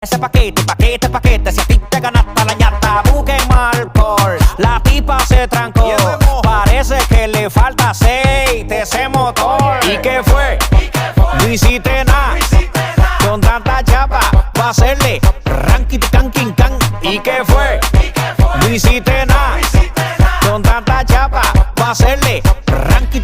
Ese paquete, paquete, paquete, si a ti te ganaste la ñata, busquen alcohol. La tipa se trancó, parece que le falta aceite ese motor. ¿Y qué fue? No hiciste nada, con tanta chapa, pa' hacerle ranking, can, king, can. ¿Y qué fue? No hiciste nada, con tanta chapa, pa' hacerle ranking,